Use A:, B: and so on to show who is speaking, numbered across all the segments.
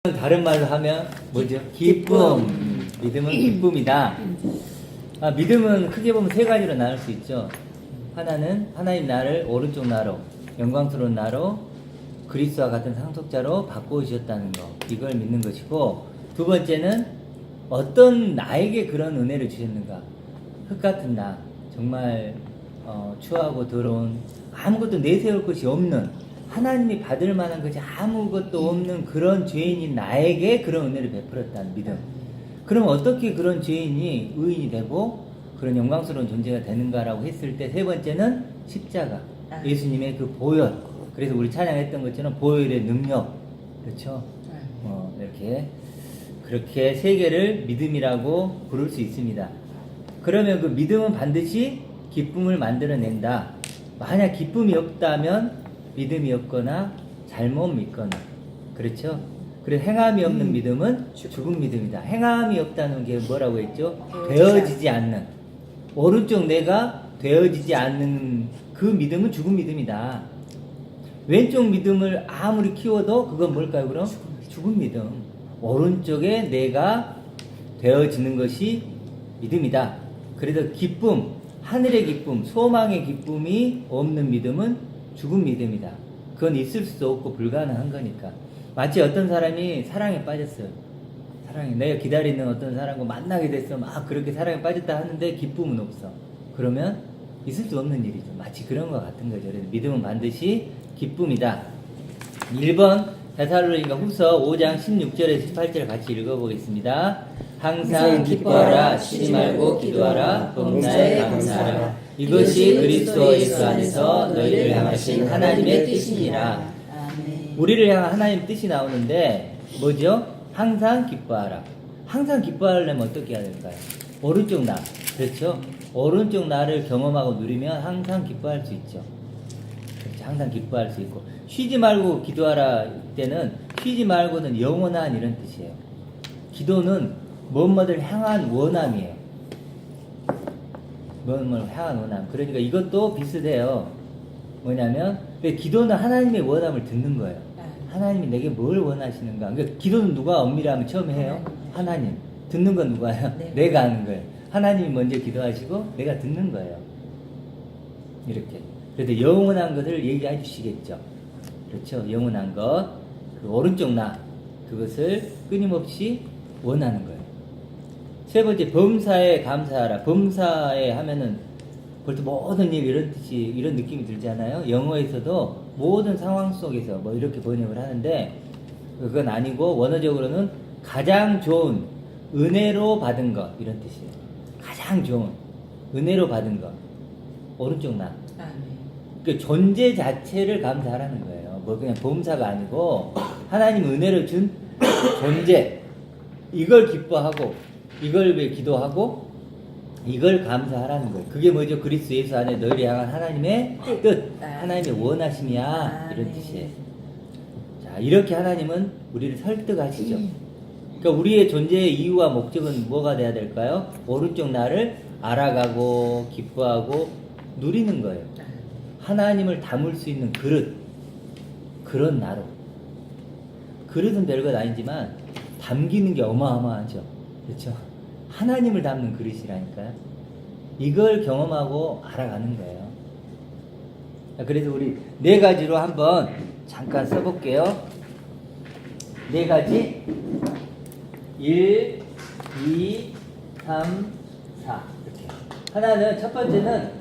A: 다른 말로 하면 뭐죠? 기쁨. 믿음은 기쁨이다. 믿음은 크게 보면 세 가지로 나눌 수 있죠. 하나는 하나님 나를 오른쪽 나로, 영광스러운 나로, 그리스도와 같은 상속자로 바꿔주셨다는 거, 이걸 믿는 것이고, 두 번째는 어떤 나에게 그런 은혜를 주셨는가. 흙 같은 나, 정말 추하고 더러운, 아무것도 내세울 것이 없는, 하나님이 받을 만한 것이 아무것도 없는 그런 죄인인 나에게 그런 은혜를 베풀었다는 믿음. 그럼 어떻게 그런 죄인이 의인이 되고 그런 영광스러운 존재가 되는가라고 했을 때, 세 번째는 십자가, 예수님의 그 보혈. 그래서 우리 찬양했던 것처럼 보혈의 능력, 그렇죠? 이렇게 그렇게 세 개를 믿음이라고 부를 수 있습니다. 그러면 그 믿음은 반드시 기쁨을 만들어낸다. 만약 기쁨이 없다면 믿음이 없거나 잘못 믿거나, 그렇죠? 그래서 행함이 없는 믿음은 죽은 믿음이다. 행함이 없다는 게 뭐라고 했죠? 되어지지 않는, 오른쪽 내가 되어지지 않는 그 믿음은 죽은 믿음이다. 왼쪽 믿음을 아무리 키워도 그건 뭘까요? 그럼 죽은 믿음. 오른쪽에 내가 되어지는 것이 믿음이다. 그래서 기쁨, 하늘의 기쁨, 소망의 기쁨이 없는 믿음은 죽은 믿음이다. 그건 있을 수도 없고 불가능한 거니까. 마치 어떤 사람이 사랑에 빠졌어요. 사랑에, 내가 기다리는 어떤 사람과 만나게 됐어. 막 그렇게 사랑에 빠졌다 하는데 기쁨은 없어. 그러면 있을 수 없는 일이죠. 마치 그런 것 같은 거죠. 그래서 믿음은 반드시 기쁨이다. 1번 데살로니가 후서 5장 16절에서 18절 같이 읽어보겠습니다. 항상 기뻐하라, 쉬지 말고 기도하라, 범사에 감사하라. 이것이 그리스도 예수 안에서 너희를 향하신 하나님의 뜻이니라. 우리를 향한 하나님의 뜻이 나오는데 뭐죠? 항상 기뻐하라. 항상 기뻐하려면 어떻게 해야 될까요? 오른쪽 나, 그렇죠? 오른쪽 나를 경험하고 누리면 항상 기뻐할 수 있죠. 그렇죠? 항상 기뻐할 수 있고, 쉬지 말고 기도하라 때는 쉬지 말고는 영원한 이런 뜻이에요. 기도는 무엇을 향한 원함이에요. 무엇을 향한 원함. 그러니까 이것도 비슷해요. 뭐냐면 기도는 하나님의 원함을 듣는 거예요. 하나님이 내게 뭘 원하시는가. 그러니까 기도는 누가 엄밀히 하면 처음에 해요? 하나님. 듣는 건 누가요? 네. 내가 하는 거예요. 하나님이 먼저 기도하시고 내가 듣는 거예요. 이렇게. 그래도 영원한 것을 얘기해 주시겠죠. 그렇죠? 영원한 것, 그 오른쪽 나, 그것을 끊임없이 원하는 거예요. 세 번째, 범사에 감사하라. 범사에 하면은 벌써 모든 일, 이런 뜻이, 이런 느낌이 들잖아요. 영어에서도 모든 상황 속에서 뭐 이렇게 번역을 하는데, 그건 아니고 원어적으로는 가장 좋은 은혜로 받은 것, 이런 뜻이에요. 가장 좋은 은혜로 받은 것, 오른쪽 나. 그러니까 존재 자체를 감사하라는 거예요. 뭐 그냥 범사가 아니고 하나님 은혜를 준 존재, 이걸 기뻐하고 이걸 왜 기도하고 이걸 감사하라는 거예요. 그게 뭐죠? 그리스도 예수 안에 너희를 향한 하나님의 뜻, 하나님의 원하심이야, 이런 뜻이에요. 자, 이렇게 하나님은 우리를 설득하시죠. 그러니까 우리의 존재의 이유와 목적은 뭐가 돼야 될까요? 오른쪽 나를 알아가고 기뻐하고 누리는 거예요. 하나님을 담을 수 있는 그릇, 그런 나로. 그릇은 별것 아니지만 담기는 게 어마어마하죠. 그렇죠? 하나님을 담는 그릇이라니까요. 이걸 경험하고 알아가는 거예요. 그래서 우리 네 가지로 한번 잠깐 써볼게요. 네 가지. 1, 2, 3, 4. 이렇게. 하나는, 첫 번째는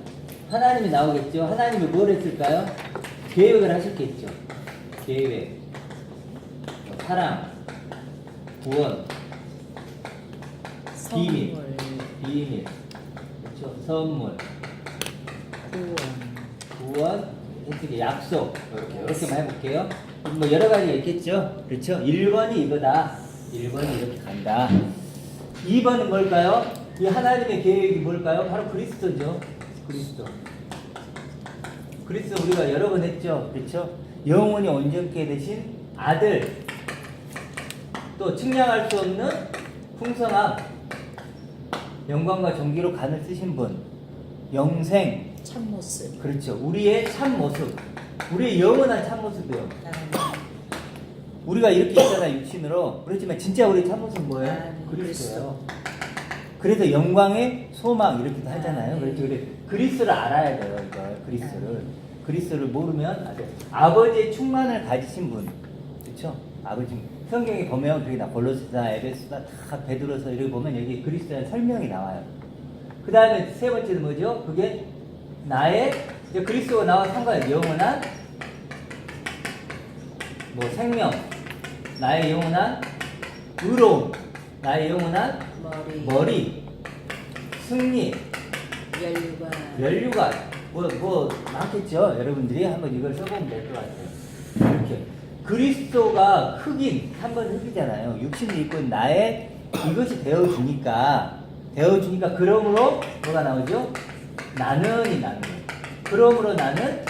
A: 하나님이 나오겠죠. 하나님이 뭘 했을까요? 계획을 하셨겠죠. 계획, 사랑, 구원, 비밀, 그렇죠? 선물, 구원, 약속, 이렇게만 해볼게요. 뭐 여러 가지가 있겠죠. 그렇죠? 1번이 이거다. 1번이 이렇게 간다. 2번은 뭘까요? 이 하나님의 계획이 뭘까요? 바로 그리스도죠. 그리스도 우리가 여러 번 했죠. 그렇죠? 영원히 온전케 되신 아들, 또 측량할 수 없는 풍성함, 영광과 존귀로 간을 쓰신 분, 영생,
B: 참모습.
A: 그렇죠. 우리의 참모습, 우리의 영원한 참모습이요. 우리가 이렇게 있잖아 육신으로. 그렇지만 진짜 우리 참모습은 뭐예요?
B: 아,
A: 그리스도예요. 그래서 영광의 소망 이렇게도 하잖아요. 그래서 그리스도를 알아야 돼요. 이거 그리스도를 모르면 안 돼요. 아버지의 충만을 가지신 분, 그렇죠? 아버지 성경에 보면 그게 나 골로새나 에베소나 다 베드로서 이렇게 보면 여기 그리스도의 설명이 나와요. 그 다음에 세 번째는 뭐죠? 그게 나의 이제 그리스도가 나와 상관없이 영원한 뭐 생명, 나의 영원한 의로움, 나의 영원한 머리, 승리, 연류관, 뭐 많겠죠. 여러분들이 한번 이걸 써보면 될 것 같아요. 이렇게 그리스도가 흑인, 3번 흑이잖아요. 육신을 입고 나의 이것이 되어주니까 그러므로 뭐가 나오죠? 나는이 나는 거예요. 그러므로 나는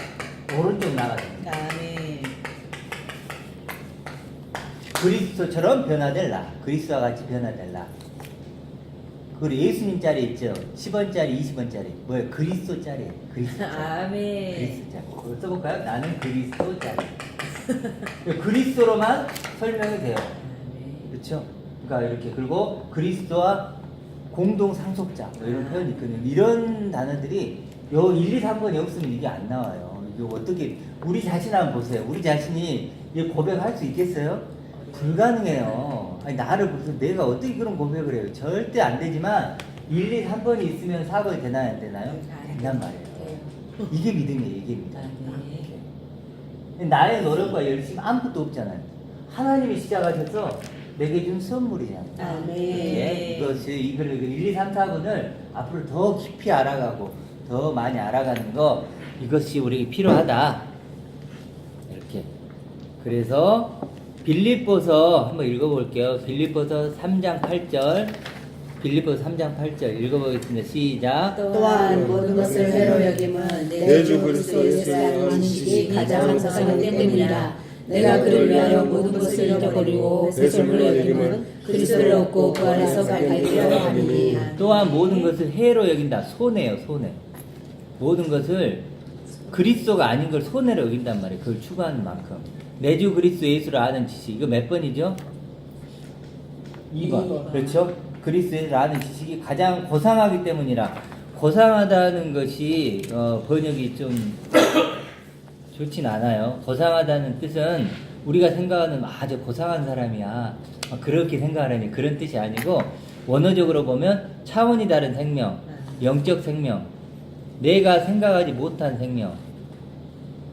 A: 오른쪽 나가 됩니다.
B: 아멘.
A: 그리스도처럼 변화될 나, 그리스도와 같이 변화될 나. 그리고 예수님 짤이 있죠. 10원짜리, 20원짜리. 뭐예요? 그리스도 짤이에요. 그리스도 짤.
B: 아멘.
A: 그리스도 짤. 그거 써볼까요? 나는 그리스도 짤. 그리스도로만 설명이 돼요. 그렇죠? 그러니까 이렇게. 그리고 그리스도와 공동 상속자 뭐 이런 표현이 있거든요. 이런 단어들이 요 1, 2, 3번이 없으면 이게 안 나와요. 이게 어떻게 우리 자신 한번 보세요. 우리 자신이 이게 고백할 수 있겠어요? 불가능해요. 아니 나를 보세요. 내가 어떻게 그런 고백을 해요? 절대 안 되지만 1, 2, 3번이 있으면 4번이 되나요? 안 되나요? 된단 말이에요. 이게 믿음이에요. 이게 믿음. 나의 노력과 열심 아무것도 없잖아요. 하나님이 시작하셔서 내게 준 선물이잖아요.
B: 아멘.
A: 이것이 이걸 1, 2, 3, 4번을 앞으로 더 깊이 알아가고 더 많이 알아가는 거 이것이 우리에게 필요하다. 이렇게. 그래서 빌립보서 한번 읽어볼게요. 빌립보서 3장 8절. 빌립보서 3장 8절 읽어보겠습니다. 시작.
B: 또한 모든 것을 회로 여김은 내 주 그리스도 예수라는 인식이 가장 항상하기 때문이라. 내가 그를 위하여 모든 것을 잃어버리고 배설물로 여김은 그리스도를 얻고 그 안에서 갈기려 하니.
A: 또한 모든 것을 해로 여긴다. 손해요, 손해. 모든 것을 그리스도가 아닌 걸 손해로 여긴단 말이에요. 그걸 추구하는 만큼. 내 주 그리스도 예수를 아는 지식. 이거 몇 번이죠? 2번. 그렇죠? 그리스도 예수를 아는 지식이 가장 고상하기 때문이라. 고상하다는 것이 번역이 좀 좋진 않아요. 고상하다는 뜻은 우리가 생각하는 아주 고상한 사람이야. 그렇게 생각하려니 그런 뜻이 아니고 원어적으로 보면 차원이 다른 생명, 영적 생명, 내가 생각하지 못한 생명,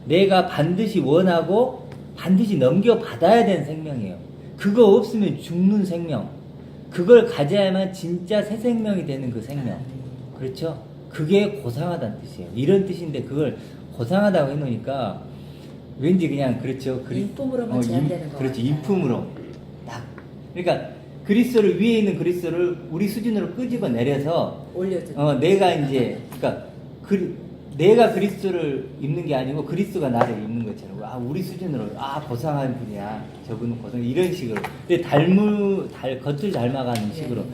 A: 내가 반드시 원하고 반드시 넘겨받아야 되는 생명이에요. 그거 없으면 죽는 생명. 그걸 가져야만 진짜 새 생명이 되는 그 생명. 그렇죠? 그게 고상하다는 뜻이에요. 이런 뜻인데 그걸 고상하다고 해놓으니까 왠지 그냥 그렇죠.
B: 인품으로만 제한되는 거
A: 그렇죠.
B: 같아요.
A: 인품으로 딱. 그러니까 그리스도를 위에 있는 그리스도를 우리 수준으로 끄집어 내려서
B: 올려줘.
A: 내가 이제 그러니까 내가 그리스도를 입는 게 아니고 그리스도가 나를 입는 것처럼 우리 수준으로 고상한 분이야. 저분은 고상 이런 식으로. 근데 겉을 닮아가는 식으로.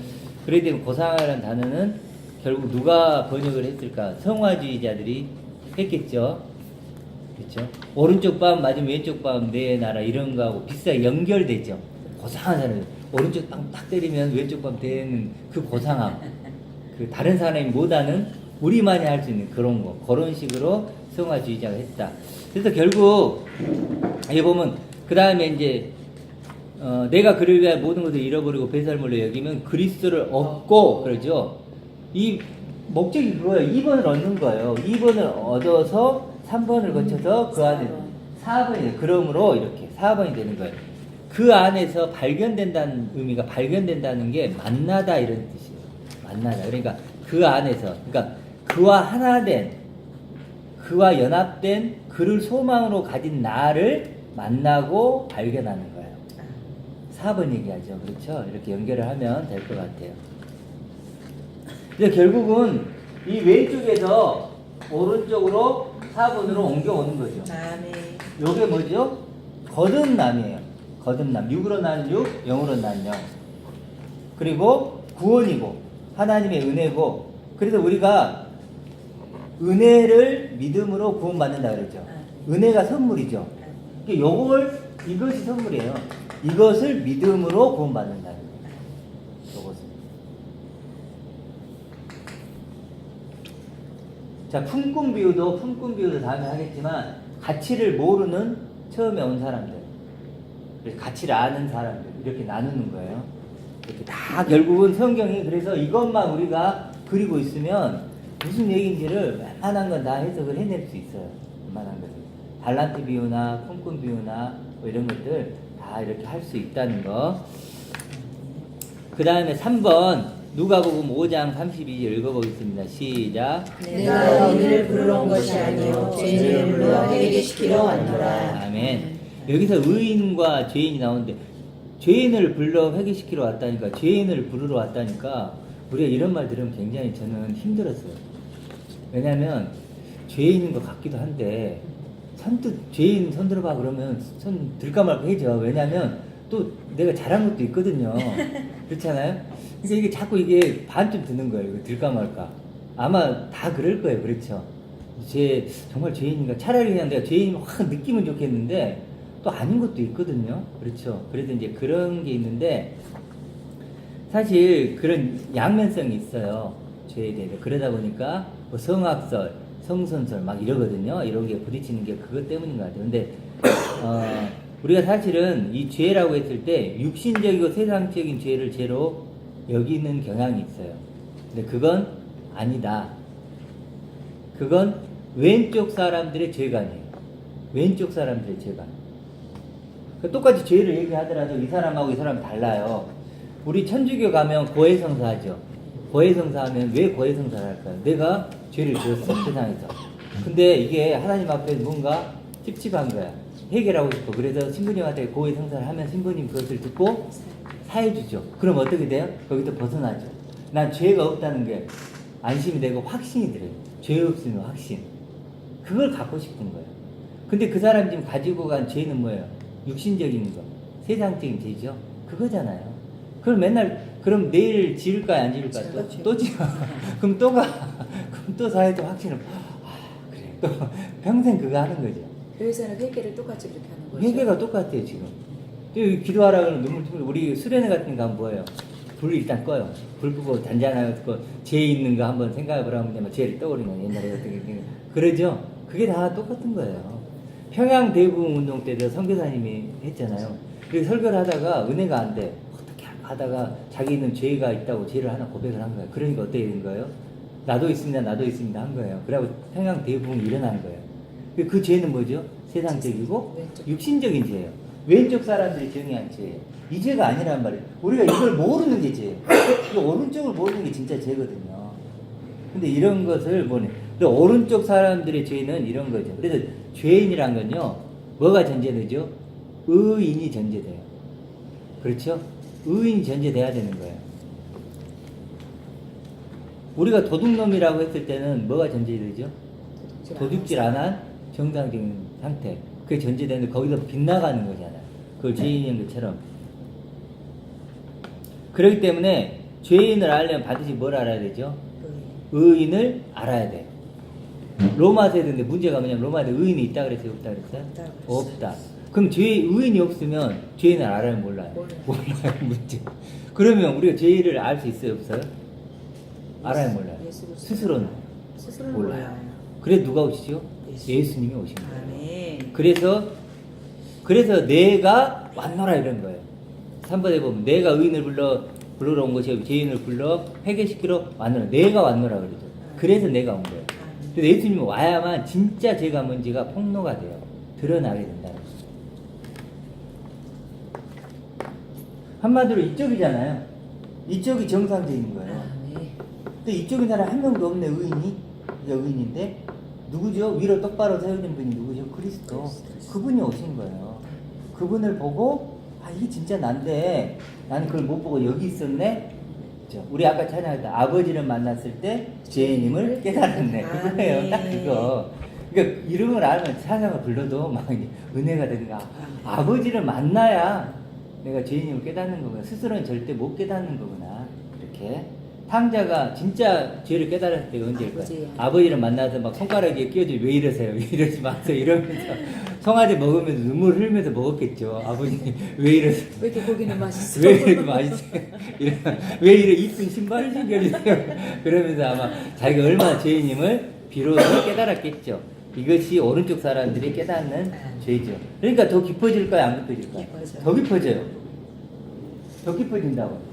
A: 그래야 되면 고상하라는 단어는 결국 누가 번역을 했을까? 성화주의자들이 했겠죠. 그렇죠? 오른쪽 밤 맞으면 왼쪽 밤 내 나라 이런 거하고 비슷하게 연결되죠. 고상한 사람 오른쪽 딱 때리면 왼쪽 밤 되는 그 고상함. 그 다른 사람이 못하는 우리만이 할 수 있는 그런 거. 그런 식으로 성화주의자가 했다. 그래서 결국 여기 보면 그 다음에 이제 내가 그를 위하여 모든 것을 잃어버리고 배설물로 여기면 그리스도를 얻고 그러죠. 이 목적이 그거예요. 2번을 얻는 거예요. 2번을 얻어서 3번을 거쳐서 그 안에 4번이 그러므로 이렇게 4번이 되는 거예요. 그 안에서 발견된다는 의미가 발견된다는 게 만나다 이런 뜻이에요. 만나다. 그러니까 그 안에서 그러니까 그와 하나된 그와 연합된 그를 소망으로 가진 나를 만나고 발견하는 거예요. 4번 얘기하죠. 그렇죠? 이렇게 연결을 하면 될 것 같아요. 그래서 결국은 이 왼쪽에서 오른쪽으로 4번으로 옮겨오는 거죠. 요게 뭐죠? 거듭남이에요. 거듭남. 6으로 나는 6, 0으로 나는 0. 그리고 구원이고 하나님의 은혜고 그래서 우리가 은혜를 믿음으로 구원받는다 그랬죠. 은혜가 선물이죠. 이것이 선물이에요. 이것을 믿음으로 구원받는다는 거예요. 이것을. 자, 품꾼 비유도 다음에 하겠지만, 가치를 모르는 처음에 온 사람들, 가치를 아는 사람들, 이렇게 나누는 거예요. 이렇게 다 결국은 성경이 그래서 이것만 우리가 그리고 있으면 무슨 얘기인지를 웬만한 건 다 해석을 해낼 수 있어요. 웬만한 것을. 달란트 비유나 품꾼 비유나 뭐 이런 것들 다 이렇게 할 수 있다는 거. 그 다음에 3번 누가복음 5장 32절 읽어보겠습니다. 시작.
B: 내가 의인을 부르러 온 것이 아니요 죄인을 불러 회개시키러 왔노라.
A: 아멘. 여기서 의인과 죄인이 나오는데 죄인을 불러 회개시키러 왔다니까, 죄인을 부르러 왔다니까, 우리가 이런 말 들으면 굉장히 저는 힘들었어요. 왜냐면 죄인인 것 같기도 한데 선뜻 죄인 손 들어봐 그러면 손 들까 말까 해죠. 왜냐면 또 내가 잘한 것도 있거든요. 그렇잖아요. 그러니까 이게 자꾸 이게 반쯤 드는 거예요. 이거 들까 말까. 아마 다 그럴 거예요. 그렇죠. 정말 죄인인가. 차라리 그냥 내가 죄인 확 느끼면 좋겠는데 또 아닌 것도 있거든요. 그렇죠. 그래서 이제 그런 게 있는데 사실 그런 양면성이 있어요. 죄에 대해서. 그러다 보니까 뭐 성악설, 성선설 막 이러거든요. 이런 게 부딪히는 게 그것 때문인 것 같아요. 근데 우리가 사실은 이 죄라고 했을 때 육신적이고 세상적인 죄를 죄로 여기는 경향이 있어요. 근데 그건 아니다. 그건 왼쪽 사람들의 죄관이에요. 왼쪽 사람들의 죄관. 똑같이 죄를 얘기하더라도 이 사람하고 이 사람이 달라요. 우리 천주교 가면 고해성사 하죠. 고해성사 하면 왜 고해성사를 할까요? 내가 죄를 지었어, 세상에서. 근데 이게 하나님 앞에 뭔가 찝찝한 거야. 해결하고 싶어. 그래서 신부님한테 고해성사를 하면 신부님 그것을 듣고 사해주죠. 그럼 어떻게 돼요? 거기서 벗어나죠. 난 죄가 없다는 게 안심이 되고 확신이 들어요. 죄 없으면 확신. 그걸 갖고 싶은 거예요. 근데 그 사람 지금 가지고 간 죄는 뭐예요? 육신적인 거, 세상적인 죄죠. 그거잖아요. 그럼 맨날 그럼 내일 지을까 안 지을까 또 지어. 그럼 또 가. 그럼 또 사회적 확신을 그래 또 평생 그거 하는 거죠.
C: 교회에서는 회개를 똑같이 그렇게 하는 거죠.
A: 회개가 똑같아요 지금. 기도하라 그러면 눈물 흘리고 우리 수련회 같은 거 하면 뭐예요? 불을 일단 꺼요. 불 끄고 잔잔하고 죄 있는 거 한번 생각해 보라면 죄를 떠오르면 옛날에 어떻게 그러죠. 그게 다 똑같은 거예요. 평양 대부흥 운동 때도 선교사님이 했잖아요. 그래서 설교를 하다가 은혜가 안 돼. 어떻게 하다가 자기는 죄가 있다고 죄를 하나 고백을 한 거예요. 그러니까 어떻게 된 거예요? 나도 있습니다 한 거예요. 그래고 평양 대부흥이 일어난 거예요. 그 죄는 뭐죠? 세상적이고 육신적인 죄예요. 왼쪽 사람들이 정의한 죄예요. 이 죄가 아니란 말이에요. 우리가 이걸 모르는 게 죄예요. 이 오른쪽을 모르는 게 진짜 죄거든요. 근데 이런 것을 뭐네. 오른쪽 사람들의 죄는 이런 거죠. 그래서 죄인이란 건요, 뭐가 전제되죠? 의인이 전제돼요. 그렇죠? 의인이 전제돼야 되는 거예요. 우리가 도둑놈이라고 했을 때는 뭐가 전제되죠? 도둑질 안 한 정상적인 상태. 그게 전제되는데 거기서 빗나가는 거잖아요. 그걸 죄인인 것처럼. 그렇기 때문에 죄인을 알려면 반드시 뭘 알아야 되죠? 의인을 알아야 돼요. 로마서에 있는데 문제가 뭐냐면 로마에 의인이 있다 그랬어요? 없다 그랬어요? 없다. 그럼 의인이 없으면 죄인을 알아요? 몰라요? 몰라요. 문제. 그러면 우리가 죄를 알 수 있어요? 없어요? 알아요? 몰라요? 스스로는 몰라요. 그래 누가 오시죠? 예수님이 오신 거예요.
C: 아멘.
A: 그래서 내가 왔노라 이런 거예요. 3번에 보면 내가 의인을 부르러 온 것이 죄인을 불러 회개시키러 왔노라. 내가 왔노라 그러죠. 그래서 내가 온 거예요. 그래서 예수님이 와야만 진짜 죄가 뭔지가 폭로가 돼요. 드러나게 된다는 거예요. 한마디로 이쪽이잖아요. 이쪽이 정상적인 거예요. 근데 이쪽인 사람 한 명도 없네. 의인이. 의인인데 누구죠? 위로 똑바로 세우는 분이 누구죠? 그리스도. 그분이 오신 거예요. 그분을 보고 이게 진짜 난데 나는 그걸 못 보고 여기 있었네. 그렇죠? 우리 아까 찬양했다. 아버지를 만났을 때 죄인임을 깨달았네. 그거예요. 딱 그거. 그러니까 이런 걸 알면 찬양을 불러도 막 은혜가 되는가. 아버지를 만나야 내가 죄인임을 깨닫는 거구나. 스스로는 절대 못 깨닫는 거구나. 이렇게 탕자가 진짜 죄를 깨달았을 때가 언제일까요?
C: 아버지.
A: 아버지를 만나서 막 손가락에 끼워줘 왜 이러세요? 왜 이러지 마세요? 이러면서 송아지 먹으면서 눈물 흘리면서 먹었겠죠. 아버지 왜 이러세요?
C: 왜 이렇게 고기는 맛있어?
A: 왜 이렇게 맛있어요? 왜 이래 이쁜 신발을 신겨주세요? 그러면서 아마 자기가 얼마나 죄인임을 비로소 깨달았겠죠. 이것이 오른쪽 사람들이 깨닫는 죄죠. 그러니까 더 깊어질까요? 안 깊어질까요?
C: 깊어져요.
A: 더 깊어져요. 더 깊어진다고.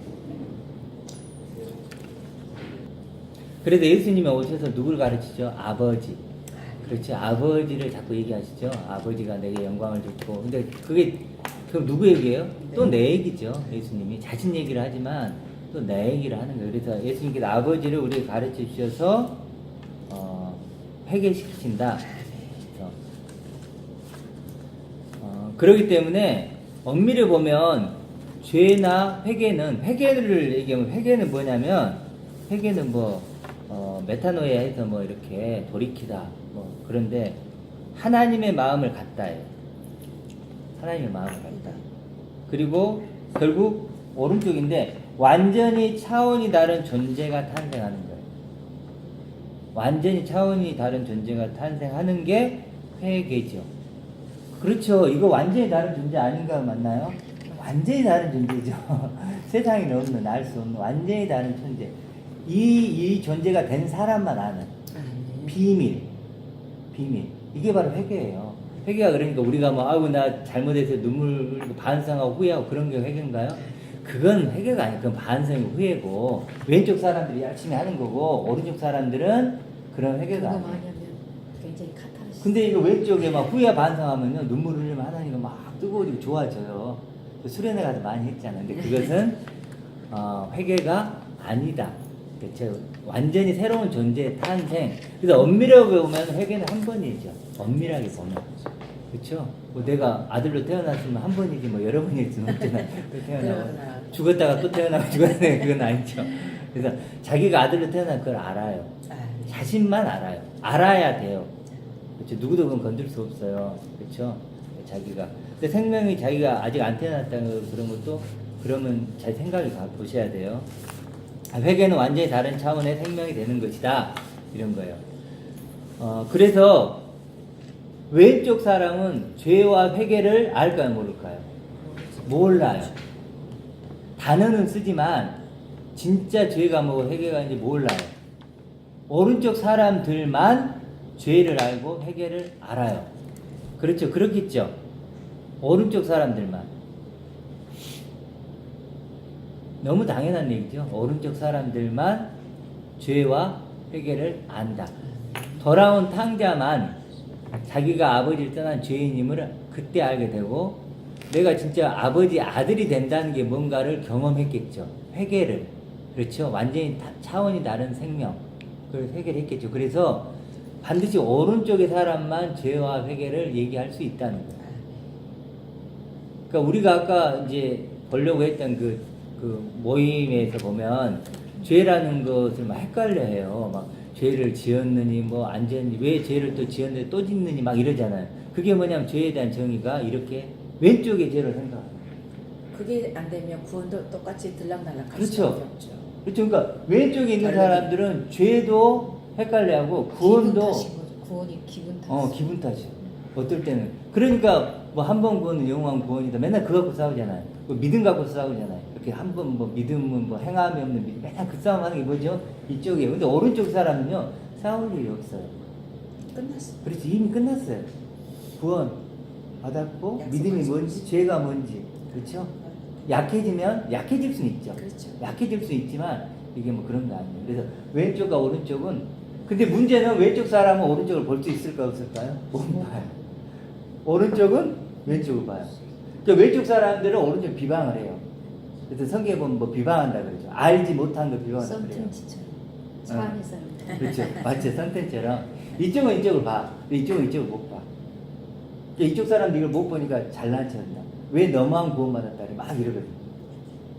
A: 그래서 예수님이 오셔서 누굴 가르치죠? 아버지. 그렇죠. 아버지를 자꾸 얘기하시죠. 아버지가 내게 영광을 줬고. 근데 그게 그럼 누구 얘기예요? 또 내 얘기죠. 예수님이 자신 얘기를 하지만 또 내 얘기를 하는 거예요. 그래서 예수님께서 아버지를 우리에게 가르쳐 주셔서 회개시키신다. 그래서, 그렇기 때문에 엄밀히 보면 죄나 회개를 얘기하면 회개는 뭐냐면 회개는 메타노이아 해서 이렇게 돌이키다 그런데 하나님의 마음을 갖다예요. 하나님의 마음을 갖다. 그리고 결국 오른쪽인데 완전히 차원이 다른 존재가 탄생하는 거예요. 완전히 차원이 다른 존재가 탄생하는 게 회개죠. 그렇죠. 이거 완전히 다른 존재 아닌가 맞나요? 완전히 다른 존재죠. 세상에 없는 알 수 없는 완전히 다른 존재. 이 존재가 된 사람만 아는 비밀. 이게 바로 회개예요. 회개가 그러니까 우리가 아이고 나 잘못해서 눈물 흘리고 반성하고 후회하고 그런 게 회개인가요? 그건 회개가 아니고 그건 반성이고 후회고 왼쪽 사람들이 열심히 하는 거고 오른쪽 사람들은 그런 회개가
C: 그거
A: 아니에요.
C: 많이 하면 굉장히 카타르시스.
A: 근데 이거 왼쪽에 후회 반성하면요 눈물 흘리면 하나님가 막 뜨거워지고 좋아져요. 수련회 가서 많이 했잖아. 근데 그것은 회개가 아니다. 그렇죠. 완전히 새로운 존재의 탄생. 그래서 엄밀하게 보면 회개는 한 번이죠. 엄밀하게 보면. 그렇죠. 내가 아들로 태어났으면 한 번이지 여러 번일 수는 없잖아요. 또 태어나고 죽었다가 또 태어나고 죽었네. 그건 아니죠. 그래서 자기가 아들로 태어난 걸 알아요. 자신만 알아요. 알아야 돼요. 그렇죠. 누구도 그건 건들 수 없어요. 그렇죠. 자기가. 근데 생명이 자기가 아직 안 태어났다는 그런 것도 그러면 잘 생각해 보셔야 돼요. 회개는 완전히 다른 차원의 생명이 되는 것이다. 이런 거예요. 그래서 왼쪽 사람은 죄와 회개를 알까요? 모를까요? 몰라요. 단어는 쓰지만 진짜 죄가 회개가 인지 몰라요. 오른쪽 사람들만 죄를 알고 회개를 알아요. 그렇죠. 그렇겠죠. 오른쪽 사람들만. 너무 당연한 얘기죠. 오른쪽 사람들만 죄와 회개를 안다. 돌아온 탕자만 자기가 아버지를 떠난 죄인임을 그때 알게 되고 내가 진짜 아버지 아들이 된다는 게 뭔가를 경험했겠죠. 회개를. 그렇죠. 완전히 차원이 다른 생명. 그걸 회개를 했겠죠. 그래서 반드시 오른쪽의 사람만 죄와 회개를 얘기할 수 있다는 거예요. 그러니까 우리가 아까 이제 보려고 했던 그 모임에서 보면 죄라는 것을 헷갈려 해요. 죄를 지었느니 안 지었느니 왜 죄를 또 지었는데 또 짓느니 이러잖아요. 그게 뭐냐면 죄에 대한 정의가 이렇게 왼쪽의 죄를 생각합니다.
C: 그게 안 되면 구원도 똑같이 들락날락할
A: 그렇죠.
C: 수밖에 없죠.
A: 그렇죠. 그러니까 왼쪽에 있는 사람들은 죄도 헷갈려하고 구원도
C: 기분 탓인 거죠. 구원이 기분 탓.
A: 기분 탓이요. 어떨 때는 그러니까 한 번 구원은 영원한 구원이다. 맨날 그거 갖고 싸우잖아요. 믿음 갖고 싸우잖아요. 이렇게 한 번 믿음은 행함이 없는 믿음. 맨날 그 싸움 하는 게 뭐죠? 이쪽이에요. 근데 오른쪽 사람은요 싸울 일이 없어요.
C: 끝났어.
A: 그렇지. 이미 끝났어요. 구원 받았고 믿음이 뭔지 죄가 뭔지 그렇죠. 약해지면 약해질 수는 있죠.
C: 그렇죠.
A: 약해질 수 있지만 이게 그런 거 아니에요. 그래서 왼쪽과 오른쪽은 근데 문제는 왼쪽 사람은 오른쪽을 볼 수 있을까 없을까요? 못 봐요. 오른쪽은 왼쪽을 봐요. 그러니까 왼쪽 사람들은 오른쪽 비방을 해요. 그래서 성경에 보면 비방한다 그러죠. 알지 못한 거 비방한다 그래요.
C: 썬텐치처럼 차 안에 사람.
A: 그렇죠. 맞죠. 선택처럼 이쪽은 이쪽을 봐. 이쪽은 이쪽을 못 봐. 그러니까 이쪽 사람들 이걸 못 보니까 잘난 척한다. 왜 너만 구원받았다 막 이러거든요.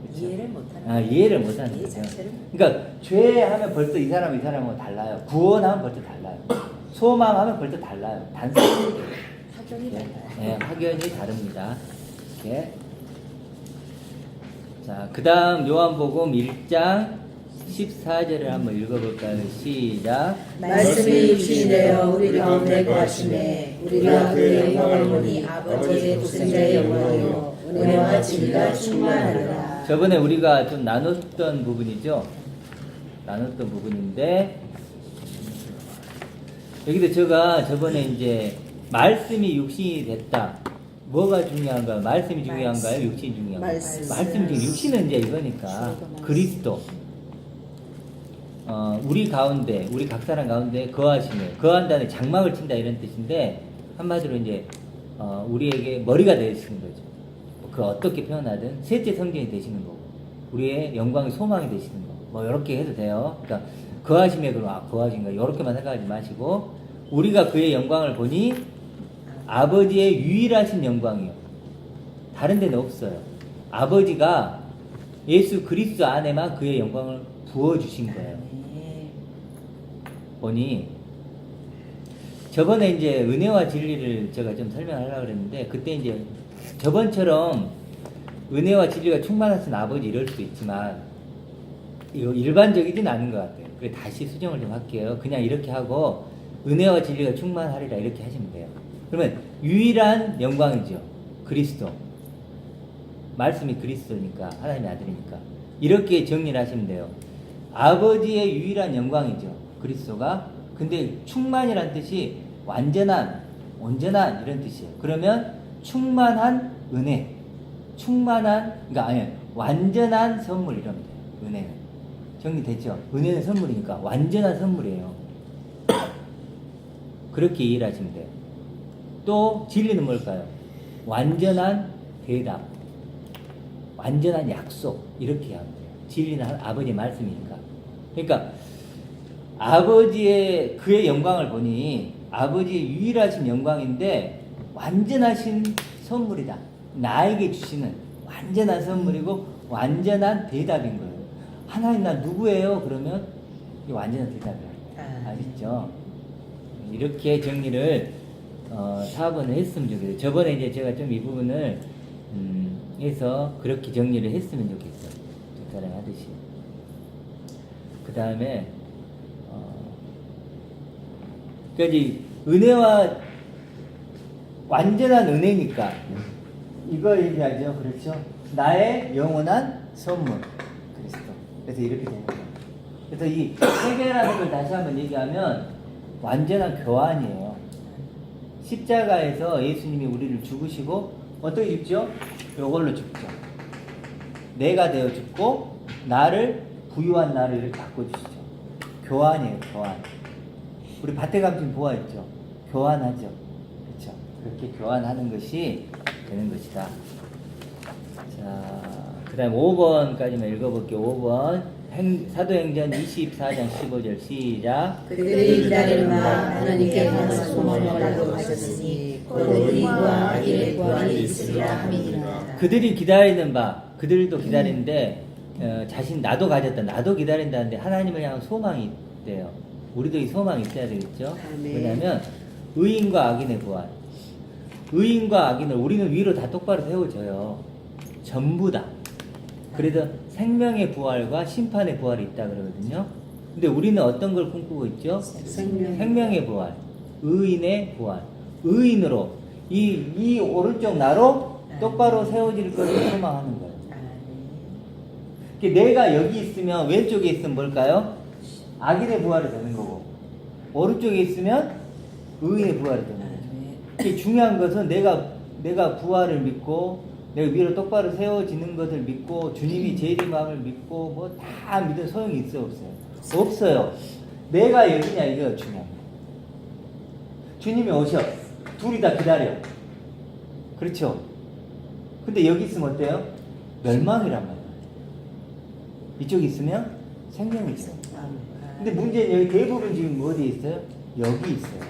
A: 그렇죠?
C: 이해를 못하는.
A: 이해를 못하는
C: 이해
A: 거죠.
C: 자체를.
A: 그러니까 죄하면 벌써 이 사람하고 달라요. 구원하면 벌써 달라요. 소망하면 벌써 달라요. 단순히
C: 확연히 달라요.
A: 네, 확연히 다릅니다. 이렇게. 자, 그 다음 요한복음 1장 14절을 한번 읽어볼까요? 시작.
B: 말씀이 육신이 되어 우리 가운데 거하시매 우리가 그의 영광을 보니 아버지의 독생자의 영광이요 은혜와 진리가 충만하더라.
A: 저번에 우리가 좀 나눴던 부분이죠. 나눴던 부분인데 여기도 제가 저번에 이제 말씀이 육신이 됐다. 뭐가 중요한가요? 말씀이 중요한가요? 육신이 중요한가요? 말씀이 중요. 육신은 이제 이거니까 그리스도. 우리 가운데, 우리 각 사람 가운데 거하시며, 거한다는 장막을 친다 이런 뜻인데 한마디로 이제 우리에게 머리가 되시는 거죠. 그 어떻게 표현하든 셋째 성전이 되시는 거고, 우리의 영광의 소망이 되시는 거. 뭐 이렇게 해도 돼요. 그러니까 거하시며 그럼 거하신가 이렇게만 생각하지 마시고 우리가 그의 영광을 보니 아버지의 유일하신 영광이요. 다른 데는 없어요. 아버지가 예수 그리스도 안에만 그의 영광을 부어주신 거예요. 보니 저번에 이제 은혜와 진리를 제가 좀 설명하려고 그랬는데 그때 이제 저번처럼 은혜와 진리가 충만하신 아버지 이럴 수 있지만 이거 일반적이진 않은 것 같아요. 그래 다시 수정을 좀 할게요. 그냥 이렇게 하고 은혜와 진리가 충만하리라 이렇게 하시면 돼요. 그러면 유일한 영광이죠. 그리스도. 말씀이 그리스도니까 하나님의 아들이니까 이렇게 정리를 하시면 돼요. 아버지의 유일한 영광이죠. 그리스도가. 근데 충만이란 뜻이 완전한, 온전한 이런 뜻이에요. 그러면 충만한 은혜, 충만한, 그러니까 아니 완전한 선물 이러면 돼요. 은혜는 정리됐죠? 은혜는 선물이니까 완전한 선물이에요. 그렇게 이해를 하시면 돼요. 또 진리는 뭘까요? 완전한 대답, 완전한 약속 이렇게 하면 돼요. 진리는 아버지의 말씀이니까. 그러니까 아버지의 그의 영광을 보니 아버지의 유일하신 영광인데 완전하신 선물이다. 나에게 주시는 완전한 선물이고 완전한 대답인 거예요. 하나님 나 누구예요? 그러면 이게 완전한 대답이에요. 아시죠? 이렇게 정리를 4번을 했으면 좋겠어요. 저번에 이제 제가 좀 이 부분을 해서 그렇게 정리를 했으면 좋겠어요. 뒷사람 하듯이. 그 다음에 그러니까 은혜와 완전한 은혜니까 이거 얘기하죠. 그렇죠? 나의 영원한 선물 그리스도. 그래서 이렇게 되는 거예요. 그래서 이 세계라는 걸 다시 한번 얘기하면 완전한 교환이에요. 십자가에서 예수님이 우리를 죽으시고 어떻게 죽죠? 이걸로 죽죠. 내가 되어 죽고 나를 부유한 나를 이렇게 바꿔주시죠. 교환이에요. 교환. 우리 밭에 가면 보아있죠. 교환하죠. 그렇죠. 그렇게 교환하는 것이 되는 것이다. 자, 그 다음 5번까지만 읽어볼게요. 5번 사도행전 24장 15절 시작.
B: 그들이 기다리는 바 하나님께 향한 소망을 하고 하셨으니 곧 의인과 악인의 구원이 있으리라 함이니라.
A: 그들이 기다리는 바, 그들도 기다리는데 자신 나도 가졌다, 나도 기다린다는데 하나님을 향한 소망이 있대요. 우리도 이 소망이 있어야 되겠죠. 왜냐하면 의인과 악인의 구원, 의인과 악인을 우리는 위로 다 똑바로 세워져요. 전부 다. 그래서 생명의 부활과 심판의 부활이 있다 그러거든요. 근데 우리는 어떤 걸 꿈꾸고 있죠? 생명의 부활, 의인의 부활. 의인으로 이 오른쪽 나로 똑바로 세워질 것을 소망하는 거예요. 내가 여기 있으면 왼쪽에 있으면 뭘까요? 악인의 부활이 되는 거고 오른쪽에 있으면 의인의 부활이 되는 거죠. 중요한 것은 내가 부활을 믿고 내가 위로 똑바로 세워지는 것을 믿고 주님이 재림함을 믿고 뭐 다 믿은 소용이 있어요? 없어요? 없어요. 내가 여기냐 이거 중요한 거예요. 주님이 오셔. 둘이 다 기다려. 그렇죠? 근데 여기 있으면 어때요? 멸망이란 말이에요. 이쪽에 있으면 생명이죠. 근데 문제는 여기 대부분 지금 어디에 있어요? 여기 있어요.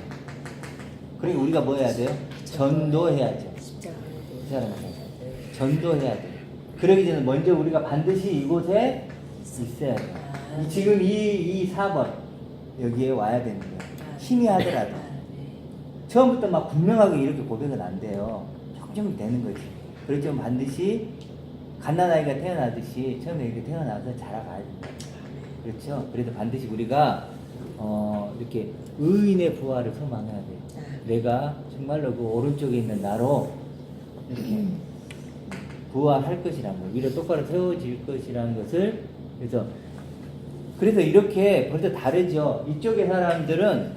A: 그러니까 우리가 뭐 해야 돼요? 전도해야죠. 그 사람은 전도해야 돼요. 그러기 전에 먼저 우리가 반드시 이곳에 있어야 돼요. 지금 이 4번 여기에 와야 되는 거예요. 힘이 하더라도 처음부터 막 분명하게 이렇게 고백은 안 돼요. 조금 되는 거지. 그렇지만 반드시 갓난아이가 태어나듯이 처음에 이렇게 태어나서 자라가야 된다. 그렇죠. 그래서 반드시 우리가 이렇게 의인의 부활을 소망해야 돼요. 내가 정말로 그 오른쪽에 있는 나로 이렇게 부활할 것이라는 거, 위로 똑바로 세워질 것이라는 것을. 그래서 이렇게 벌써 다르죠. 이쪽의 사람들은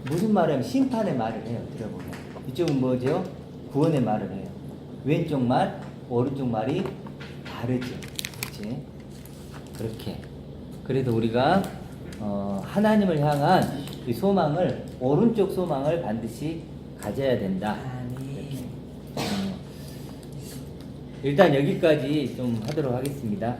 A: 무슨 말을 하면 심판의 말을 해요. 들어보면 이쪽은 뭐죠? 구원의 말을 해요. 왼쪽 말, 오른쪽 말이 다르죠. 그렇지? 그렇게. 그래서 우리가 하나님을 향한 이 소망을, 오른쪽 소망을 반드시 가져야 된다.
C: 아멘.
A: 일단 여기까지 좀 하도록 하겠습니다.